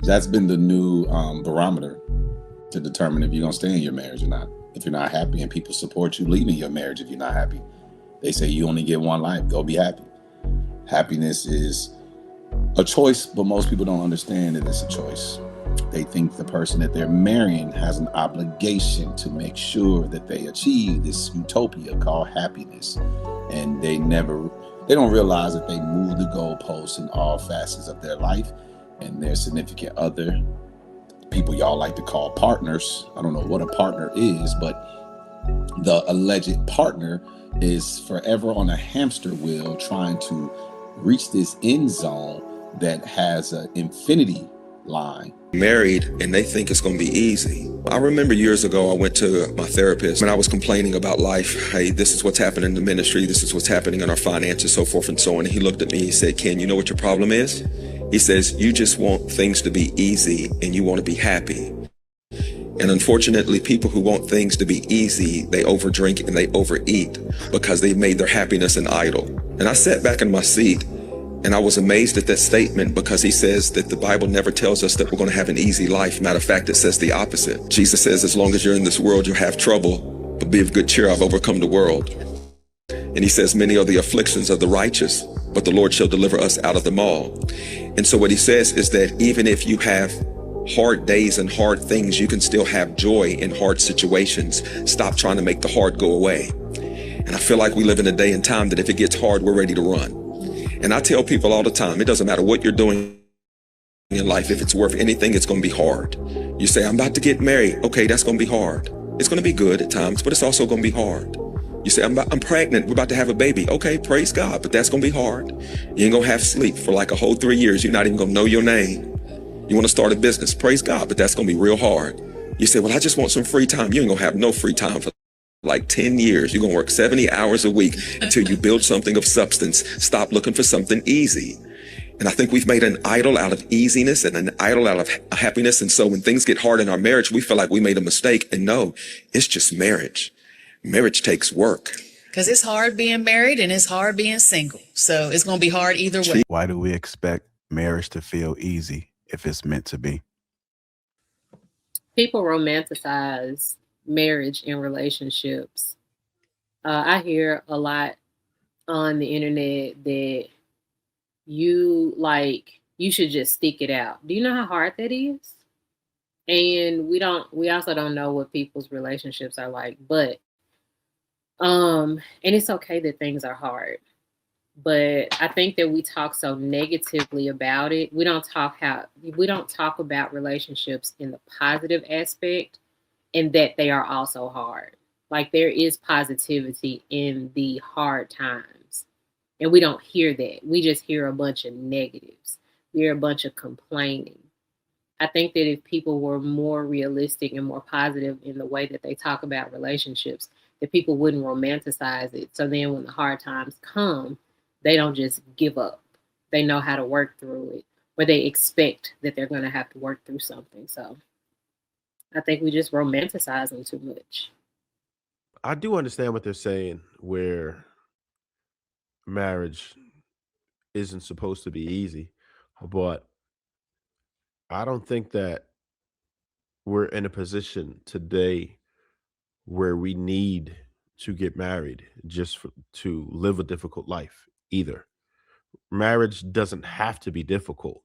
That's been the new barometer to determine if you're gonna stay in your marriage or not. If you're not happy and people support you leaving your marriage if you're not happy, they say you only get one life. Go be happy. Happiness is a choice, but most people don't understand that it's a choice. They think the person that they're marrying has an obligation to make sure that they achieve this utopia called happiness. And they don't realize that they move the goalposts in all facets of their life, and their significant other, people y'all like to call partners. I don't know what a partner is, but the alleged partner is forever on a hamster wheel trying to reach this end zone that has an infinity line. Married and they think it's going to be easy. I remember years ago I went to my therapist and I was complaining about life. Hey, this is what's happening in the ministry, this is what's happening in our finances, so forth and so on. And he looked at me, he said, Ken, you know what your problem is? He says, you just want things to be easy and you want to be happy. And unfortunately, people who want things to be easy, they overdrink and they overeat because they've made their happiness an idol. And I sat back in my seat and I was amazed at that statement, because he says that the Bible never tells us that we're going to have an easy life. Matter of fact, it says the opposite. Jesus says, as long as you're in this world, you'll have trouble, but be of good cheer, I've overcome the world. And he says, many are the afflictions of the righteous, but the Lord shall deliver us out of them all. And so what he says is that even if you have hard days and hard things, you can still have joy in hard situations. Stop trying to make the hard go away. And I feel like we live in a day and time that if it gets hard, we're ready to run. And I tell people all the time, it doesn't matter what you're doing in life. If it's worth anything, it's going to be hard. You say, I'm about to get married. Okay, that's going to be hard. It's going to be good at times, but it's also going to be hard. You say, I'm pregnant. We're about to have a baby. Okay, praise God, but that's going to be hard. You ain't going to have sleep for like a whole 3 years. You're not even going to know your name. You want to start a business. Praise God, but that's going to be real hard. You say, well, I just want some free time. You ain't going to have no free time for like 10 years. You're going to work 70 hours a week until you build something of substance. Stop looking for something easy. And I think we've made an idol out of easiness and an idol out of happiness. And so when things get hard in our marriage, we feel like we made a mistake. And no, it's just marriage. Marriage takes work. Because it's hard being married and it's hard being single. So it's going to be hard either way. Why do we expect marriage to feel easy if it's meant to be? People romanticize marriage and relationships. I hear a lot on the internet that you should just stick it out. Do you know how hard that is? And we also don't know what people's relationships are like, but and it's okay that things are hard. But I think that we talk so negatively about it. We don't talk about relationships in the positive aspect, and that they are also hard. Like, there is positivity in the hard times. And we don't hear that. We just hear a bunch of negatives. We hear a bunch of complaining. I think that if people were more realistic and more positive in the way that they talk about relationships, that people wouldn't romanticize it. So then when the hard times come, they don't just give up. They know how to work through it, or they expect that they're going to have to work through something. So I think we just romanticize them too much. I do understand what they're saying, where marriage isn't supposed to be easy, but I don't think that we're in a position today where we need to get married to live a difficult life either. Marriage doesn't have to be difficult.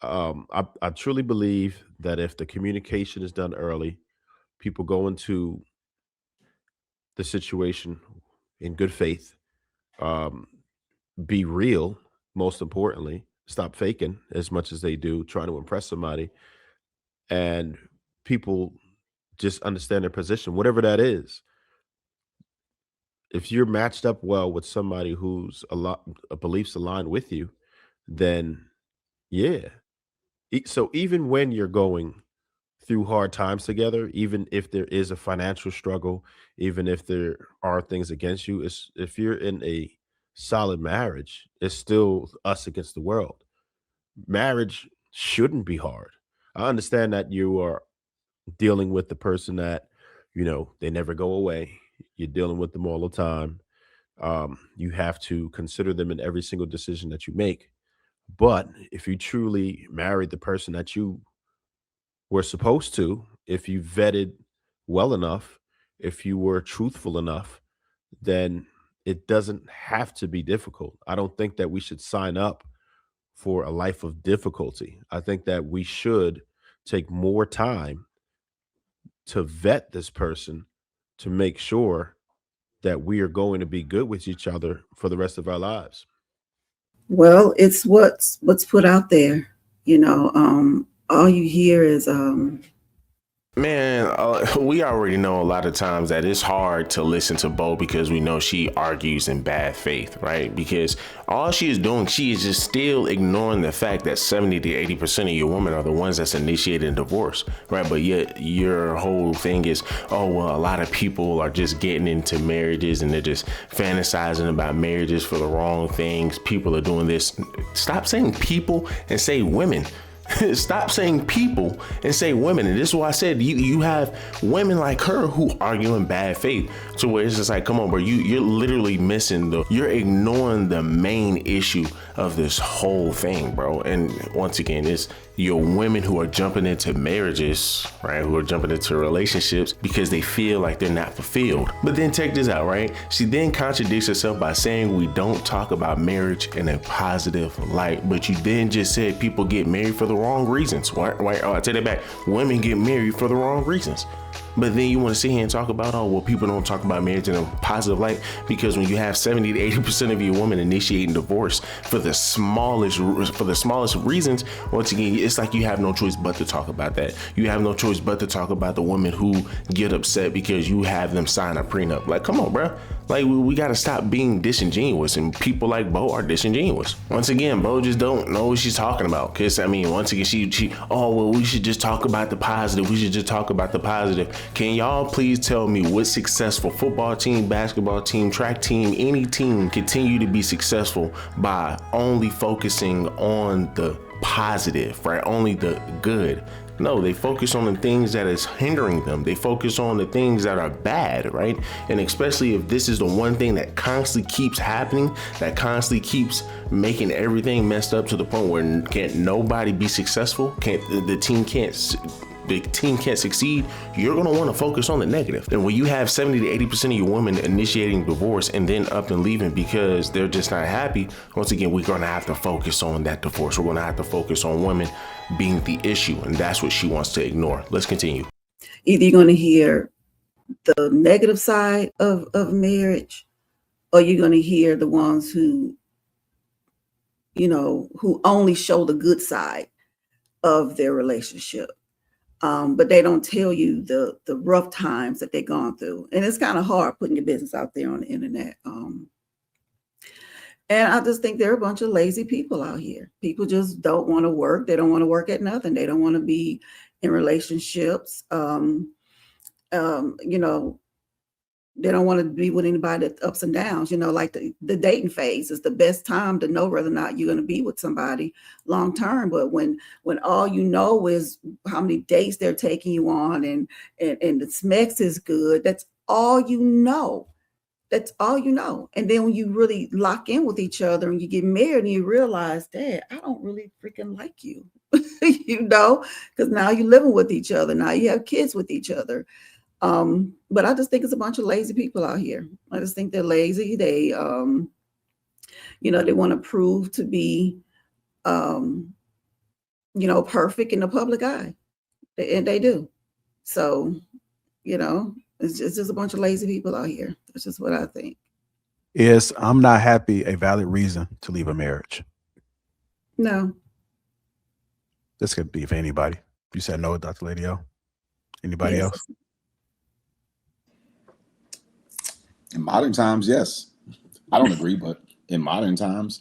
I truly believe that if the communication is done early, people go into the situation in good faith, um, be real, most importantly, stop faking as much as they do, trying to impress somebody, and people just understand their position, whatever that is. If you're matched up well with somebody who's a lot beliefs aligned with you, then yeah. So even when you're going through hard times together, even if there is a financial struggle, even if there are things against you, it's, if you're in a solid marriage, it's still us against the world. Marriage shouldn't be hard. I understand that you are dealing with the person that, they never go away. You're dealing with them all the time. You have to consider them in every single decision that you make. But if you truly married the person that you were supposed to, if you vetted well enough, if you were truthful enough, then it doesn't have to be difficult. I don't think that we should sign up for a life of difficulty. I think that we should take more time to vet this person to make sure that we are going to be good with each other for the rest of our lives. Well, it's what's put out there. All you hear is Man, we already know a lot of times that it's hard to listen to Bo because we know she argues in bad faith, right? Because all she is doing, she is just still ignoring the fact that 70 to 80% of your women are the ones that's initiating divorce, right? But yet your whole thing is, oh, well, a lot of people are just getting into marriages and they're just fantasizing about marriages for the wrong things. People are doing this. Stop saying people and say women. Stop saying people and say women. And this is why I said you have women like her who argue in bad faith to where it's just like, come on, bro, you're literally you're ignoring the main issue of this whole thing, bro. And once again, it's your women who are jumping into marriages, right? Who are jumping into relationships because they feel like they're not fulfilled. But then check this out, right? She then contradicts herself by saying we don't talk about marriage in a positive light. But you then just said people get married for the wrong reasons. Why? Oh, I take that back. Women get married for the wrong reasons. But then you want to sit here and talk about, oh, well, people don't talk about marriage in a positive light because when you have 70 to 80% of your women initiating divorce for the smallest reasons, once again, it's like you have no choice but to talk about that. You have no choice but to talk about the women who get upset because you have them sign a prenup. Like, come on, bro. Like, we got to stop being disingenuous, and people like Bo are disingenuous. Once again, Bo just don't know what she's talking about. Because, I mean, once again, she, oh, well, we should just talk about the positive. We should just talk about the positive. Can y'all please tell me what successful football team, basketball team, track team, any team continue to be successful by only focusing on the positive, right? Only the good. No, they focus on the things that is hindering them. They focus on the things that are bad, right? And especially if this is the one thing that constantly keeps happening, that constantly keeps making everything messed up to the point where can't nobody be successful, the team can't succeed, you're going to want to focus on the negative. And when you have 70 to 80% of your women initiating divorce and then up and leaving because they're just not happy, once again, we're going to have to focus on that divorce. We're going to have to focus on women being the issue. And that's what she wants to ignore. Let's continue. either you're going to hear the negative side of marriage, or you're going to hear the ones who only show the good side of their relationship. But they don't tell you the rough times that they've gone through. And it's kind of hard putting your business out there on the internet. And I just think there are a bunch of lazy people out here. People just don't want to work. They don't want to work at nothing. They don't want to be in relationships. They don't want to be with anybody that's ups and downs. Like the dating phase is the best time to know whether or not you're going to be with somebody long term. But when all you know is how many dates they're taking you on and the specs is good, that's all you know. That's all you know. And then when you really lock in with each other and you get married and you realize, Dad, I don't really freaking like you, because now you're living with each other. Now you have kids with each other. But I just think it's a bunch of lazy people out here. I just think they're lazy. They, they want to prove to be, perfect in the public eye. And they do. So, it's just a bunch of lazy people out here. That's just what I think. Is I'm not happy a valid reason to leave a marriage? No. This could be for anybody. You said no, Dr. Lady O. Anybody Yes. else? In modern times, yes. I don't agree, but in modern times,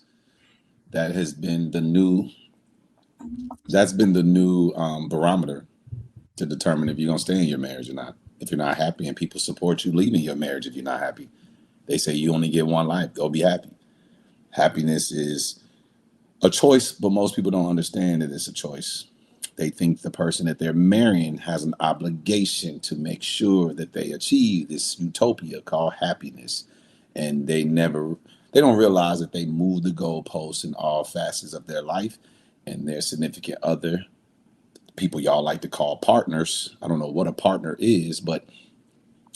that's been the new barometer to determine if you're going to stay in your marriage or not. If you're not happy and people support you leaving your marriage if you're not happy, they say you only get one life. Go be happy. Happiness is a choice, but most people don't understand that it's a choice. They think the person that they're marrying has an obligation to make sure that they achieve this utopia called happiness. And they never They don't realize that they move the goalposts in all facets of their life, and their significant other, people y'all like to call partners. I don't know what a partner is, but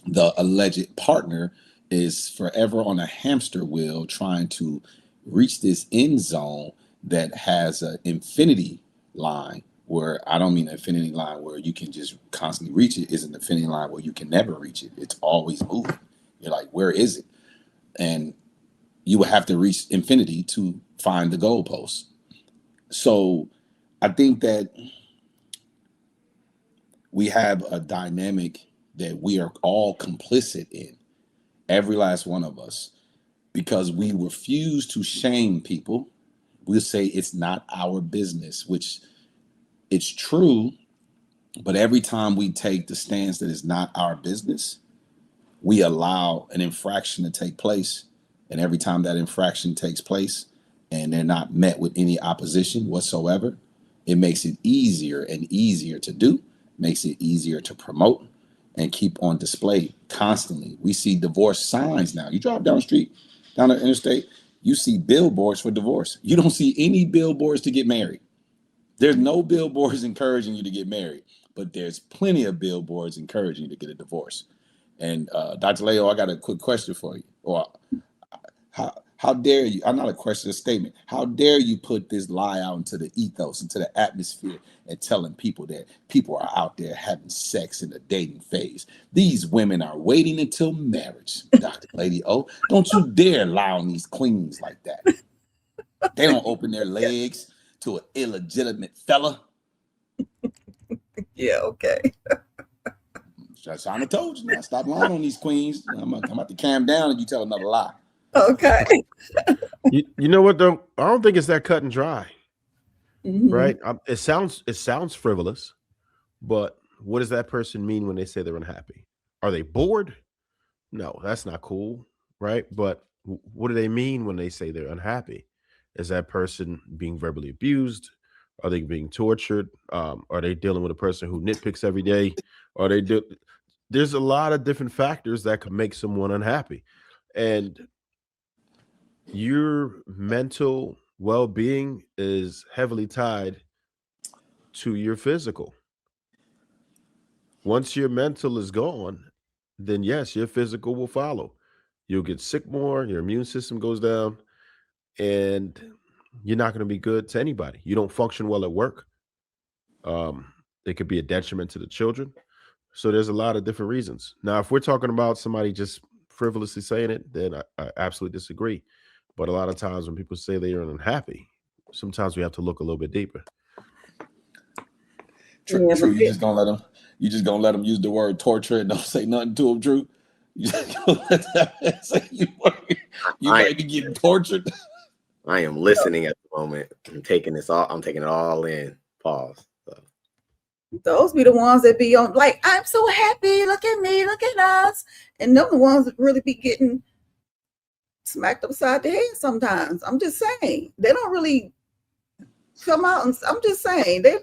the alleged partner is forever on a hamster wheel trying to reach this end zone that has an infinity line, where I don't mean an infinity line where you can just constantly reach it. It's an infinity line where you can never reach it. It's always moving. You're like, where is it? And you would have to reach infinity to find the goalpost. So I think that we have a dynamic that we are all complicit in, every last one of us, because we refuse to shame people. We'll say it's not our business, which it's true, but every time we take the stance that it's not our business, we allow an infraction to take place. And every time that infraction takes place and they're not met with any opposition whatsoever, it makes it easier and easier to do, makes it easier to promote and keep on display constantly. We see divorce signs now. You drive down the street, down the interstate, you see billboards for divorce. You don't see any billboards to get married. There's no billboards encouraging you to get married, but there's plenty of billboards encouraging you to get a divorce. And Dr. Leo, I got a quick question for you. Or how dare you? I'm not a question, a statement. How dare you put this lie out into the ethos, into the atmosphere, and telling people that people are out there having sex in the dating phase? These women are waiting until marriage, Dr. Lady O. Don't you dare lie on these queens like that. They don't open their legs to an illegitimate fella. Yeah, okay. I told you now. Stop lying on these queens. I'm about to calm down if you tell another lie. Okay. You know what though? I don't think it's that cut and dry, Mhm. right? It sounds frivolous, but what does that person mean when they say they're unhappy? Are they bored? No, that's not cool, right? But what do they mean when they say they're unhappy? Is that person being verbally abused? Are they being tortured? Are they dealing with a person who nitpicks every day? Are they There's a lot of different factors that could make someone unhappy, and your mental well-being is heavily tied to your physical. Once your mental is gone, then yes, your physical will follow. You'll get sick more, your immune system goes down, and you're not going to be good to anybody. You don't function well at work. It could be a detriment to the children. So there's a lot of different reasons. Now, if we're talking about somebody just frivolously saying it, then I absolutely disagree. But a lot of times when people say they are unhappy, sometimes we have to look a little bit deeper. True, Yeah, true. but You just gonna let them use the word torture and don't say nothing to them. True. You just gonna let that say you might be getting tortured. I am listening at the moment. I'm taking it all in. Pause. So. those be the ones that be on like, I'm so happy, look at me, look at us. And them the ones that really be getting smacked upside the head sometimes. I'm just saying. They don't really come out and I'm just saying. Them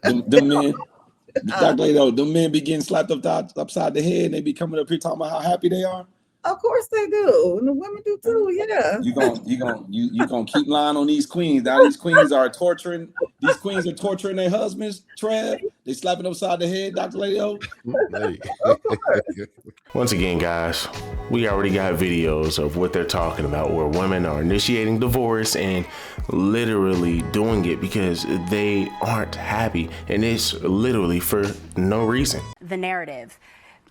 men, Dr. Lado, them men be getting slapped upside the head and they be coming up here talking about how happy they are. Of course they do. And the women do too, yeah. You gonna keep lying on these queens. Now these queens are torturing their husbands, Trev. They slapping upside the head, Dr. Leo. Hey. Once again, guys, we already got videos of what they're talking about where women are initiating divorce and literally doing it because they aren't happy. And it's literally for no reason. The narrative.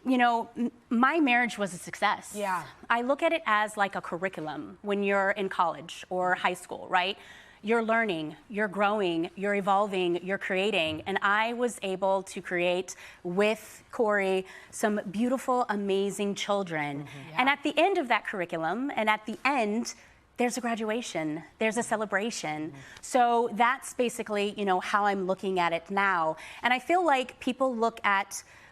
You know, my marriage was a success. Yeah. I look at it as like a curriculum when you're in college or high school, right? You're learning, you're growing, you're evolving, you're creating. And I was able to create with Corey some beautiful, amazing children. Yeah. And at the end of that curriculum, and at the end, there's a graduation, there's a celebration. So that's basically, you know, how I'm looking at it now. And I feel like people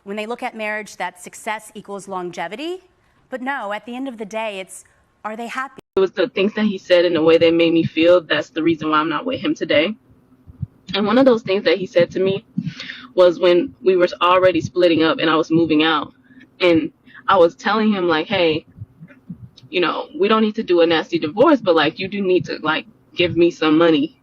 when they look at marriage, that success equals longevity. But no, at the end of the day, it's, are they happy? It was the things that he said and the way they made me feel. That's the reason why I'm not with him today. And one of those things that he said to me was when we were already splitting up and I was moving out. And I was telling him like, hey, you know, we don't need to do a nasty divorce, but like, you do need to like give me some money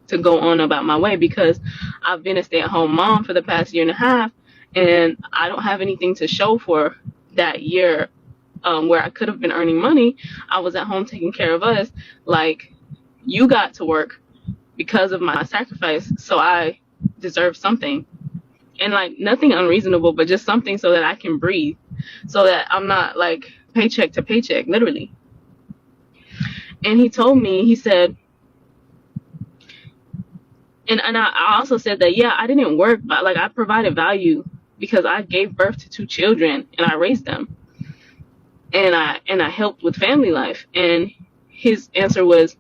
to go on about my way, because I've been a stay-at-home mom for the past year and a half, and I don't have anything to show for that year, where I could have been earning money. I was at home taking care of us. Like, you got to work because of my sacrifice, so I deserve something. And like, nothing unreasonable, but just something so that I can breathe, so that I'm not like paycheck to paycheck, literally. And he told me, he said, and I also said that, yeah, I didn't work, but like, I provided value because I gave birth to 2 children and I raised them, and I helped with family life. And his answer was,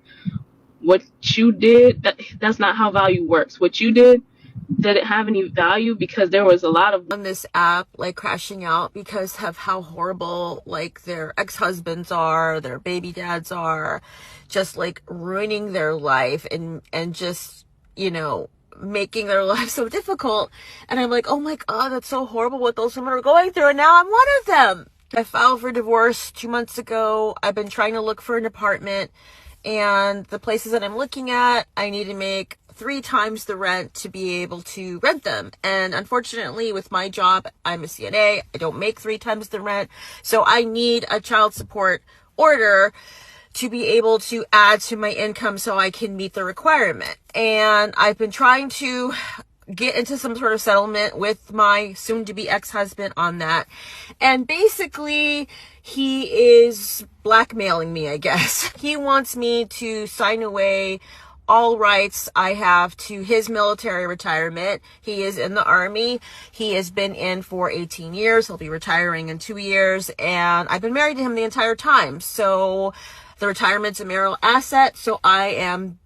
what you did, that's not how value works. What you did didn't have any value, because there was a lot of on this app like crashing out because of how horrible like their ex-husbands are, their baby dads are, just like ruining their life and just, you know, making their life so difficult. And I'm like, oh my God, that's so horrible what those women are going through, and now I'm one of them. I filed for divorce 2 months ago. I've been trying to look for an apartment, and the places that I'm looking at, I need to make 3 times the rent to be able to rent them. And unfortunately, with my job, I'm a CNA. I don't make 3 times the rent. So I need a child support order to be able to add to my income so I can meet the requirement. And I've been trying to get into some sort of settlement with my soon-to-be ex-husband on that. And basically, he is blackmailing me, I guess. He wants me to sign away all rights I have to his military retirement. He is in the Army. He has been in for 18 years. He'll be retiring in 2 years. And I've been married to him the entire time. So the retirement's a marital asset. So I am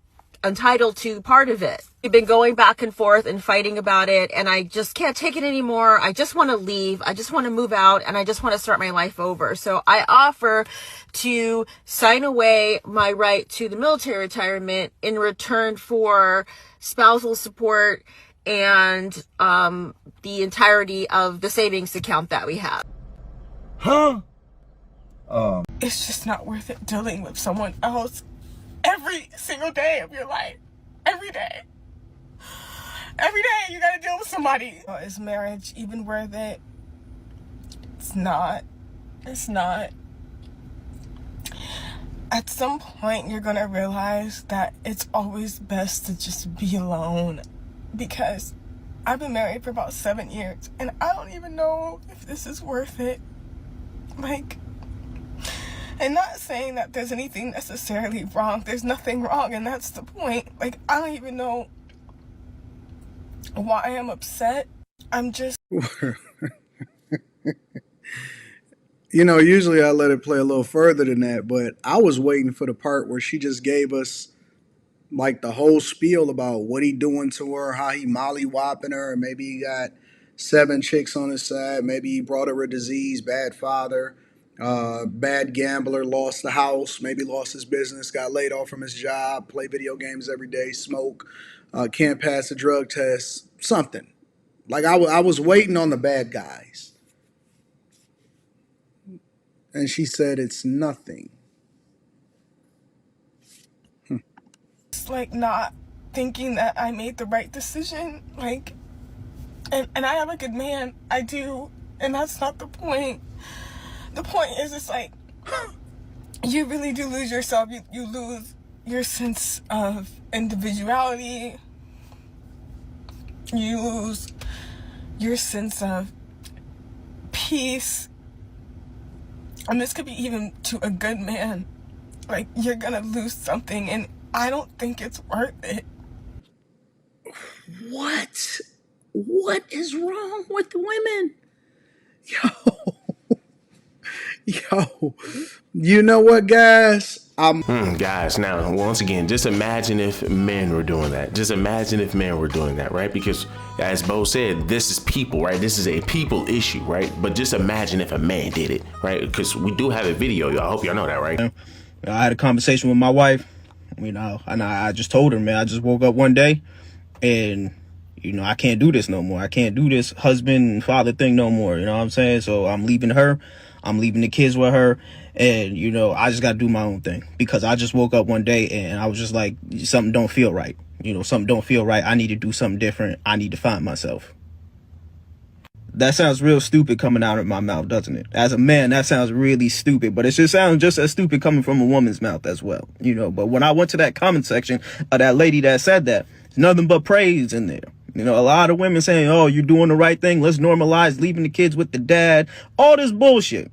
entitled to part of it. We've been going back and forth and fighting about it, and I just can't take it anymore. I just want to leave. I just want to move out, and I just want to start my life over. So I offer to sign away my right to the military retirement in return for spousal support and the entirety of the savings account that we have. It's just not worth it dealing with someone else every single day of your life. Every day. Every day you gotta deal with somebody. Is marriage even worth it? It's not. It's not. At some point you're gonna realize that it's always best to just be alone. Because I've been married for about 7 years and I don't even know if this is worth it. Like, and not saying that there's anything necessarily wrong. There's nothing wrong, and that's the point. Like, I don't even know why I'm upset. I'm just... You know, usually I let it play a little further than that, but I was waiting for the part where she just gave us like the whole spiel about what he doing to her, how he molly-whopping her, and maybe he got 7 chicks on his side, maybe he brought her a disease, bad father, bad gambler, lost the house, maybe lost his business, got laid off from his job, play video games every day, smoke, can't pass a drug test, something. Like I was waiting on the bad guys. And she said it's nothing. It's like not thinking that I made the right decision. Like, and I am a good man. I do. And that's not the point. The point is, it's like, you really do lose yourself. You lose your sense of individuality. You lose your sense of peace. And this could be even to a good man. Like, you're gonna lose something, and I don't think it's worth it. What? What is wrong with the women? Yo, you know what, guys? Guys, now, once again, just imagine if men were doing that. Just imagine if men were doing that, right? Because, as Bo said, this is people, right? This is a people issue, right? But just imagine if a man did it, right? Because we do have a video, y'all. I hope y'all know that, right? I had a conversation with my wife, you know, and I just told her, man, I just woke up one day and, you know, I can't do this no more. I can't do this husband and father thing no more. You know what I'm saying? So I'm leaving her. I'm leaving the kids with her, and you know, I just got to do my own thing because I just woke up one day and I was just like, something don't feel right. You know, something don't feel right. I need to do something different. I need to find myself. That sounds real stupid coming out of my mouth, doesn't it? As a man, that sounds really stupid, but it just sounds just as stupid coming from a woman's mouth as well, you know. But when I went to that comment section of that lady that said that, there's nothing but praise in there. You know, a lot of women saying, oh, you're doing the right thing. Let's normalize leaving the kids with the dad. All this bullshit.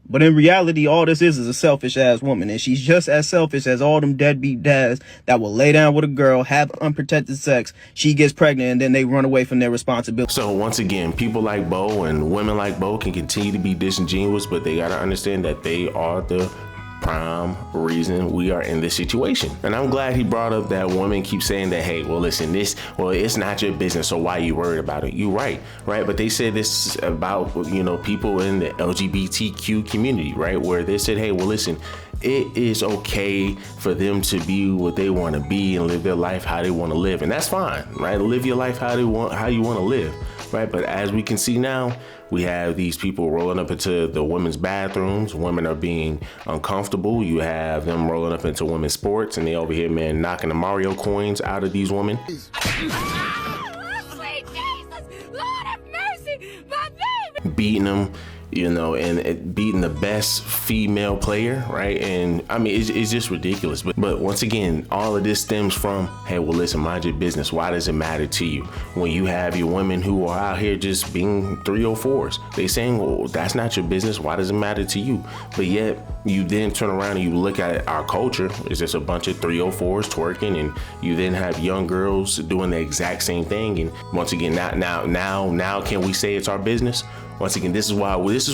But in reality, all this is a selfish ass woman. And she's just as selfish as all them deadbeat dads that will lay down with a girl, have unprotected sex. She gets pregnant and then they run away from their responsibility. So once again, people like Bo and women like Bo can continue to be disingenuous, but they got to understand that they are the prime reason we are in this situation. And I'm glad he brought up that woman keeps saying that, hey, well, listen, it's not your business, so why are you worried about it? You're right? But they said this about, you know, people in the LGBTQ community, right? Where they said, hey, well, listen, it is okay for them to be what they want to be and live their life how they want to live. And that's fine, right? Live your life how you want to live, right? But as we can see now, we have these people rolling up into the women's bathrooms. Women are being uncomfortable. You have them rolling up into women's sports, and they over here, man, knocking the Mario coins out of these women. Beating them, you know, and beating the best female player, right? And I mean, it's just ridiculous. But once again, all of this stems from, hey, well, listen, mind your business. Why does it matter to you? When you have your women who are out here just being 304s, they saying, well, that's not your business. Why does it matter to you? But yet you then turn around and you look at our culture. It's just a bunch of 304s twerking, and you then have young girls doing the exact same thing. And once again, now, can we say it's our business? Once again, this is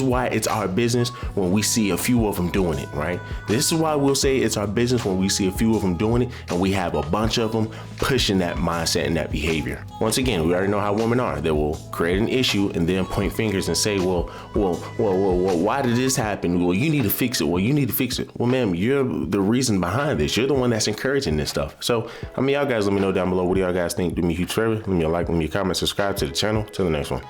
why it's our business when we see a few of them doing it, right? This is why we'll say it's our business when we see a few of them doing it, and we have a bunch of them pushing that mindset and that behavior. Once again, we already know how women are. They will create an issue and then point fingers and say, well, why did this happen? Well, you need to fix it. Well, you need to fix it. Well, ma'am, you're the reason behind this. You're the one that's encouraging this stuff. So, I mean, y'all guys let me know down below what do y'all guys think. Do me a huge favor. Leave me a like, leave me a comment, subscribe to the channel. Till the next one.